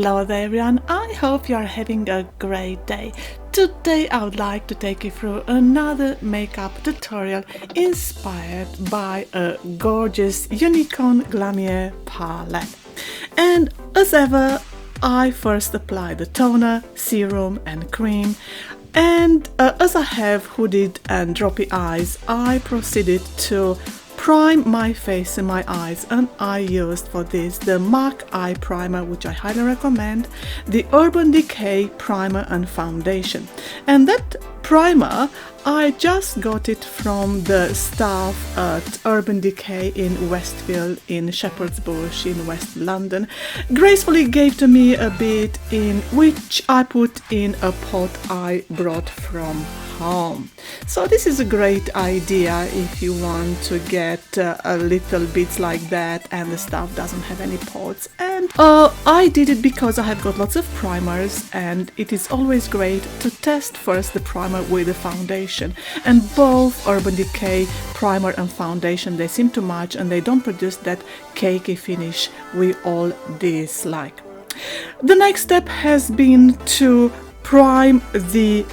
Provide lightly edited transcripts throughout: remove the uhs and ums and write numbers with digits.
Hello there everyone, I hope you are having a great day. Today I would like to take you through another makeup tutorial inspired by a gorgeous unicorn Glamierre palette. And as ever, I first apply the toner, serum and cream. And as I have hooded and droppy eyes, I proceeded to prime my face and my eyes, and I used for this the MAC Eye Primer, which I highly recommend, the Urban Decay Primer and Foundation. And that primer, I just got it from the staff at Urban Decay in Westfield in Shepherd's Bush in West London. Gracefully gave to me a bit, in which I put in a pot I brought from home. So this is a great idea if you want to get a little bits like that and the stuff doesn't have any pots. And I did it because I have got lots of primers, and it is always great to test first the primer with the foundation. And both Urban Decay primer and foundation, they seem to match and they don't produce that cakey finish we all dislike. The next step has been to prime the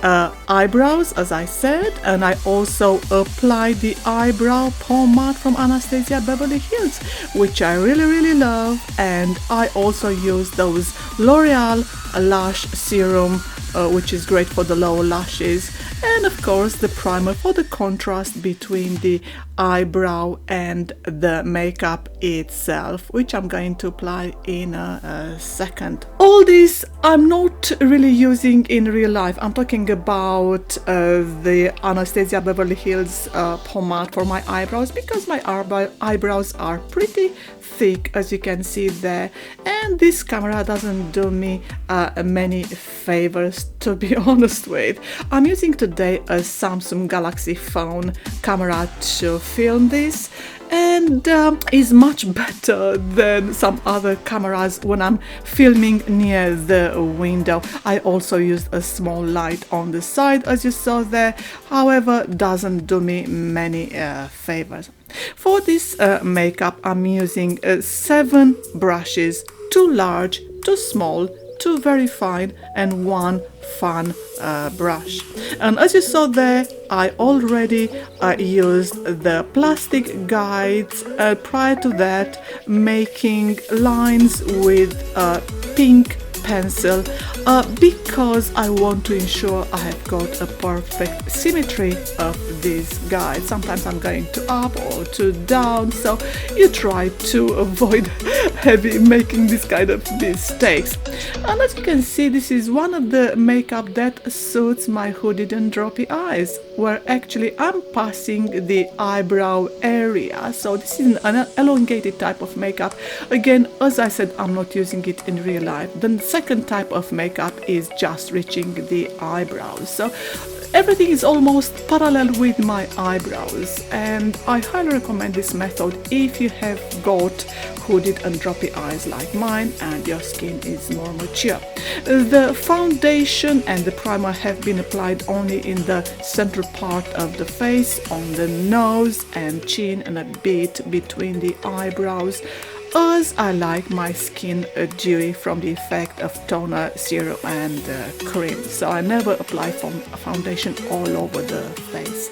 eyebrows, as I said, and I also applied the eyebrow pomade from Anastasia Beverly Hills, which I really love. And I also use those L'Oreal lash serum, which is great for the lower lashes, and of course the primer for the contrast between the eyebrow and the makeup itself, which I'm going to apply in a second. All this I'm not really using in real life. I'm talking about the Anastasia Beverly Hills pomade for my eyebrows, because my eyebrows are pretty thick, as you can see there, and this camera doesn't do me many favors, to be honest with. I'm using today a Samsung Galaxy phone camera to film this, and is much better than some other cameras when I'm filming near the window. I also used a small light on the side, as you saw there, however doesn't do me many favors. For this makeup I'm using 7 brushes, 2 large, 2 small, 2 very fine and 1 fun brush. And as you saw there, I already used the plastic guides prior to that, making lines with pink pencil because I want to ensure I have got a perfect symmetry of these guides. Sometimes I'm going to up or to down, so you try to avoid making this kind of mistakes. And as you can see, this is one of the makeup that suits my hooded and droppy eyes, where actually I'm passing the eyebrow area. So this is an elongated type of makeup. Again, as I said, I'm not using it in real life. The second type of makeup is just reaching the eyebrows. So everything is almost parallel with my eyebrows, and I highly recommend this method if you have got hooded and droppy eyes like mine and your skin is more mature. The foundation and the primer have been applied only in the central part of the face, on the nose and chin, and a bit between the eyebrows, as I like my skin dewy from the effect of toner, serum and cream. So I never apply foundation all over the face.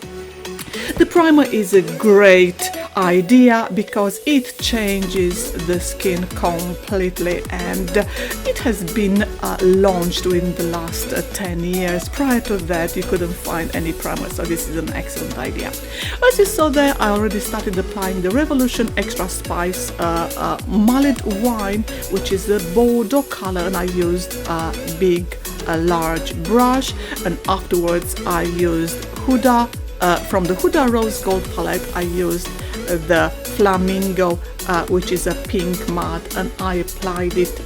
The primer is a great idea because it changes the skin completely, and it has been launched within the last 10 years. Prior to that you couldn't find any primer, so this is an excellent idea. As you saw there, I already started applying the Revolution ExtraSpice mullet wine, which is a Bordeaux color, and I used a large brush, and afterwards I used Huda. From the Huda Rose Gold palette, I used the Flamingo, which is a pink matte, and I applied it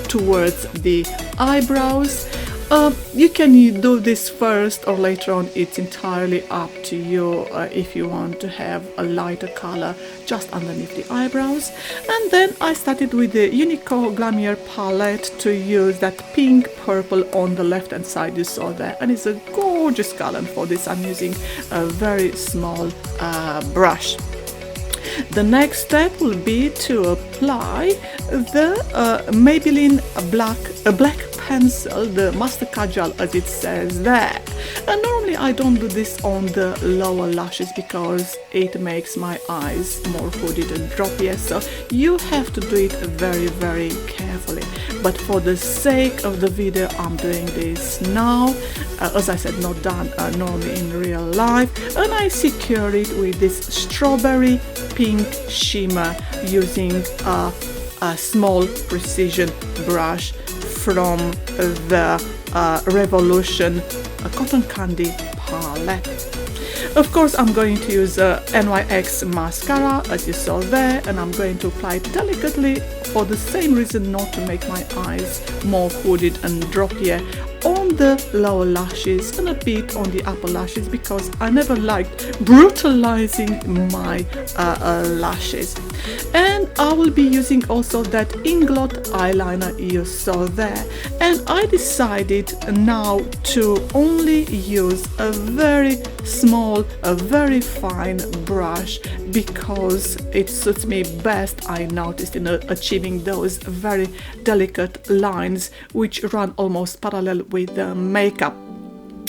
towards the eyebrows. You can do this first or later on, it's entirely up to you if you want to have a lighter color just underneath the eyebrows. And then I started with the Unicorn Glamierre palette to use that pink purple on the left hand side you saw there, and it's a gorgeous color. And for this I'm using a very small brush. The next step will be to apply the Maybelline Black pencil, the Master Kajal as it says there. And normally I don't do this on the lower lashes because it makes my eyes more hooded and droppier, so you have to do it very, very carefully. But for the sake of the video, I'm doing this now, as I said, not done normally in real life, and I secure it with this strawberry pink shimmer using a small precision brush from the Revolution Cotton Candy palette. Of course, I'm going to use a NYX mascara as you saw there, and I'm going to apply it delicately for the same reason, not to make my eyes more hooded and droppier on the lower lashes and a bit on the upper lashes, because I never liked brutalizing my lashes. And I will be using also that Inglot eyeliner you saw there, and I decided now to only use a very small, a very fine brush, because it suits me best, I noticed, in achieving those very delicate lines which run almost parallel with the makeup.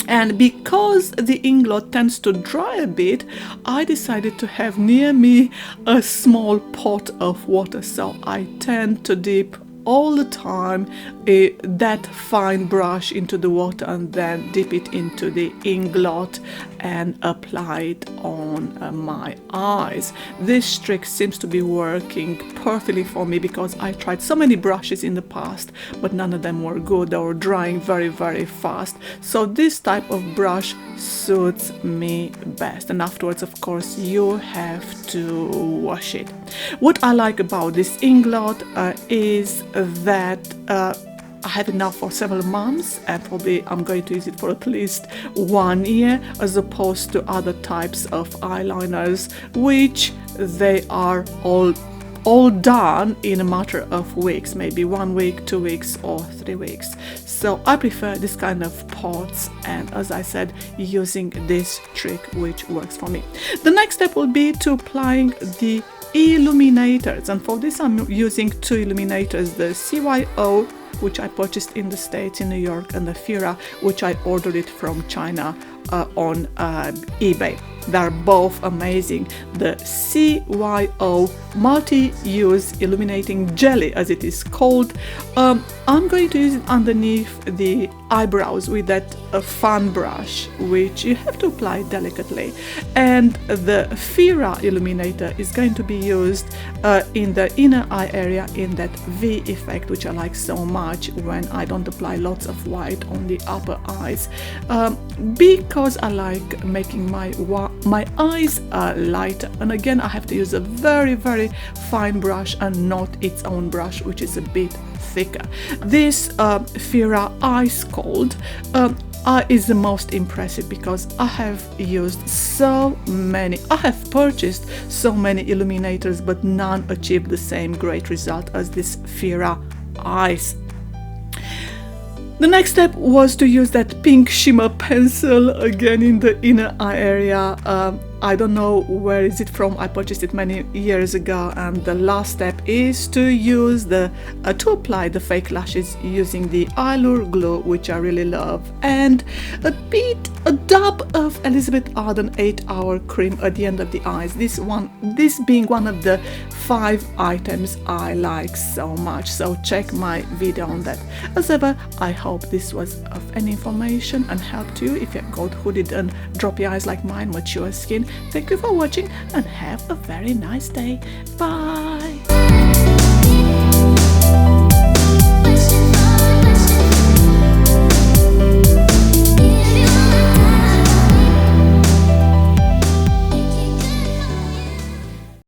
And because the Inglot tends to dry a bit, I decided to have near me a small pot of water, so I tend to dip all the time that fine brush into the water and then dip it into the Inglot and apply it on my eyes. This trick seems to be working perfectly for me, because I tried so many brushes in the past but none of them were good. They were drying very, very fast, so this type of brush suits me best. And afterwards, of course, you have to wash it. What I like about this Inglot is that I have enough for several months, and probably I'm going to use it for at least 1 year, as opposed to other types of eyeliners which they are all done in a matter of weeks, maybe 1 week, 2 weeks or 3 weeks. So I prefer this kind of pots, and as I said, using this trick which works for me. The next step will be to applying the illuminators, and for this I'm using 2 illuminators, the CYO, which I purchased in the States in New York, and the Fira, which I ordered it from China on eBay. They're both amazing. The CYO multi-use illuminating jelly, as it is called, I'm going to use it underneath the eyebrows with that fan brush, which you have to apply delicately. And the Fira illuminator is going to be used in the inner eye area in that V effect, which I like so much when I don't apply lots of white on the upper eyes, because I like making my eyes lighter. And again, I have to use a very, very fine brush and not its own brush, which is a bit thicker. This Fira Ice Cold is the most impressive, because I have purchased so many illuminators, but none achieved the same great result as this Fira Ice. The next step was to use that pink shimmer pencil again in the inner eye area. I don't know where is it from. I purchased it many years ago, and the last step is to use to apply the fake lashes using the Allure glue, which I really love, and a dab of Elizabeth Arden 8-hour cream at the end of the eyes. This being one of the 5 items I like so much, so check my video on that. As ever, I hope this was of any information and helped you if you've got hooded and droppy eyes like mine, mature skin. Thank you for watching and have a very nice day. Bye!